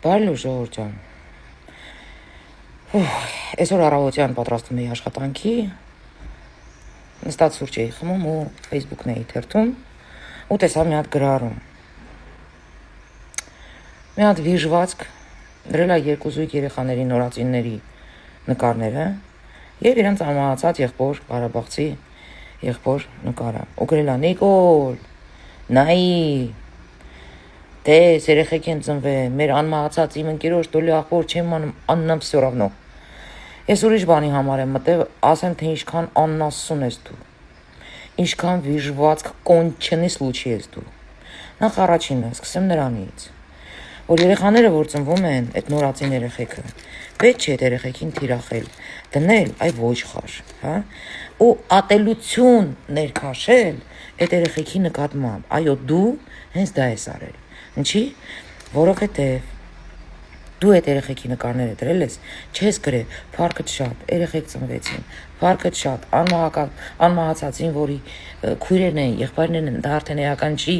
Բարի ժողովուրդ ջան։ Այսօր առավոտյան պատրաստում էի աշխատանքի, նստած սուրճ էի խմում ու Facebook-ն էի թերթում ու տեսա մի հատ գրառում։ Մի հատ վիժվածք դրել է երկու զույգ երեխաների նորածինների նկարները եւ իրանց ամահացած եղբոր Ղարաբաղցի եղբոր նկարը։ Ու գրել է Նիկոլ, նայի Տես, երեխեք են ծնվել, մեր անմահացած իմ ընկերոջ դոլի աղբոր չեմ աննամ всё равно։ Ես ուրիշ բանի համար եմ մտել, ասեմ թե ինչքան աննասուն ես դու։ Ինչքան վիժվածք կոնչենի случай ես դու։ Նախ առաջինը, սկսեմ նրանից, որ երեխաները որ ծնվում են, այդ նորածին երեխեքը, պետք չէ այդ երեխեքին թիրախել, դնել այ ոչխար, հա? Ու ատելություն ներքաշել այդ երեխեքի նկատմամբ։ Այո, դու հենց դա ես արել։ Ինչի՞, որովհետև դու այդ երեխեքի նկարները դրել ես, չես գրել, փառքդ շատ, երեխեք ծնվեցին, փառքդ շատ, անմահացածին, որի քույրերն են, եղբայրներն են, դա արդեն էական չի,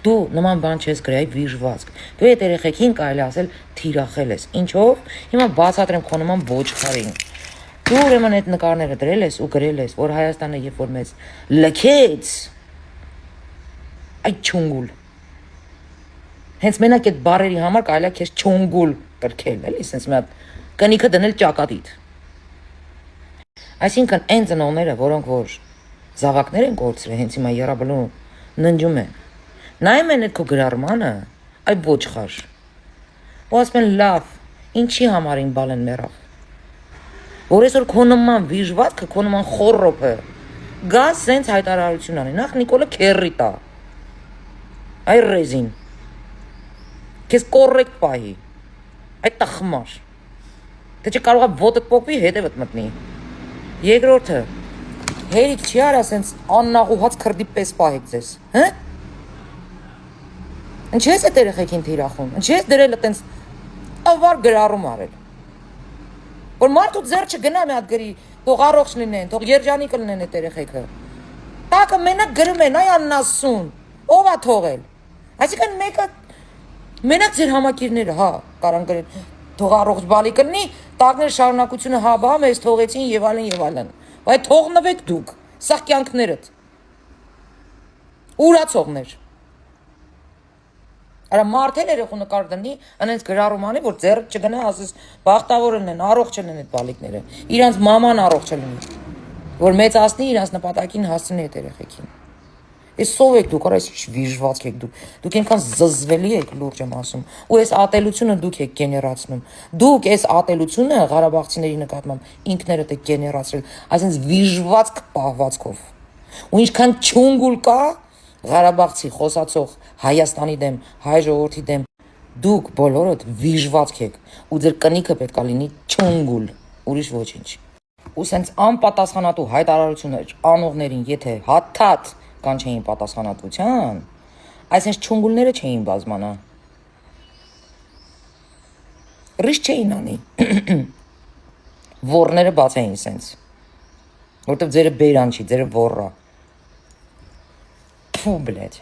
դու նման բան չես գրել, այ վիժվածք, դու այդ երեխեքին կարելի ասել թիրախել ես, ինչով, հիմա բացատրեմ քո նման ոչխարին, դու ուրեմն այդ նկարները դրել ես ու գրել ես, որ Հայաստանը երբ որ մեզ լքեց, այ չունգուլ, հենց մենակ այդ բարերի համար կարելի է քեզ չոնգուլ կրքել, էլի, sense մի հատ կնիքը դնել ճակատիդ։ Այսինքն այն ծնողները, որոնք որ զավակներ են կորցրել, հենց հիմա երաբլու ննջում են։ Նայում են այդ քո գրառմանը, այ ոչխար։ Ու ասում են լավ, ինչի համար ին բալեն մեռավ։ Որ այսօր քո նման վիժվածքը, քո նման խոռոփը գա sense հայտարարություն անի։ Նախ Նիկոլը քերրի տա։ Այ ռեզին Քեզ կորեկտ պահի, այդ տխմար, թե չկարողա ոտդ պոկվի, հետևդ մտնի, երկրորդը, հերիք չի արա սենց աննաղուհաց քրդի պես պահեք ձեզ, հը? Ինչ ես էտ երեխեքին թիրախում, ինչ ես դրել տենց ավար գրառում արել, որ մարդու ձեր չգնա մի հատ գրի, թող առողջ լինեն, թող երջանիկ լինեն էտ երեխեքը, տակը մենակ գրում են, այ աննասուն, ով ա թողել, այսինքն մեկը Մենակ ձեր համակիրները, հա, կարան գրել, թող առողջ բալի կլինի, տակներ շարունակությունը հա բա մեզ թողեցին եւ այլն եւ այլն։ Բայց թողնվեք դուք, սա կյանքներդ։ Ուրացողներ։ Արա մարդել երեխու նկար դնի, անենց գրառում անի, որ ձեռը չգնա, ասես բախտավոր լինեն, առողջ լինեն այդ բալիկները։ Իրանց մաման առողջ լինի, որ մեծացնի իրանց նպատակին հասցնի այդ երեխեքին։ Ես սով եք դուք, այս ինչ վիժվածք եք դուք ենքան զզվելի եք լուրջ եմ ասում, ու այս ատելությունը դուք եք գեներացնում, դուք այս ատելությունը Ղարաբաղցիների նկատմամբ ինքներդ եք գեներացրել, այսինքն վիժվածք պահվածքով, ու ինչքան չունգուլ կա Ղարաբաղցի խոսացող Հայաստանի դեմ, հայ ժողովրդի դեմ, դուք բոլորդ վիժվածք եք, ու ձեր կնիքը պետք է լինի չունգուլ, ուրիշ ոչինչ, ու սենց անպատասխանատու հայտարարություններ անողներին, եթե հաթաթ կան չէին պատասխանատվության, այսինչ չունգուլները չէին բազմանա, ռիշ չէին անի, որները բաց էին սենց, որտև ձերը բերան չի, ձերը որրա, փու բլետ,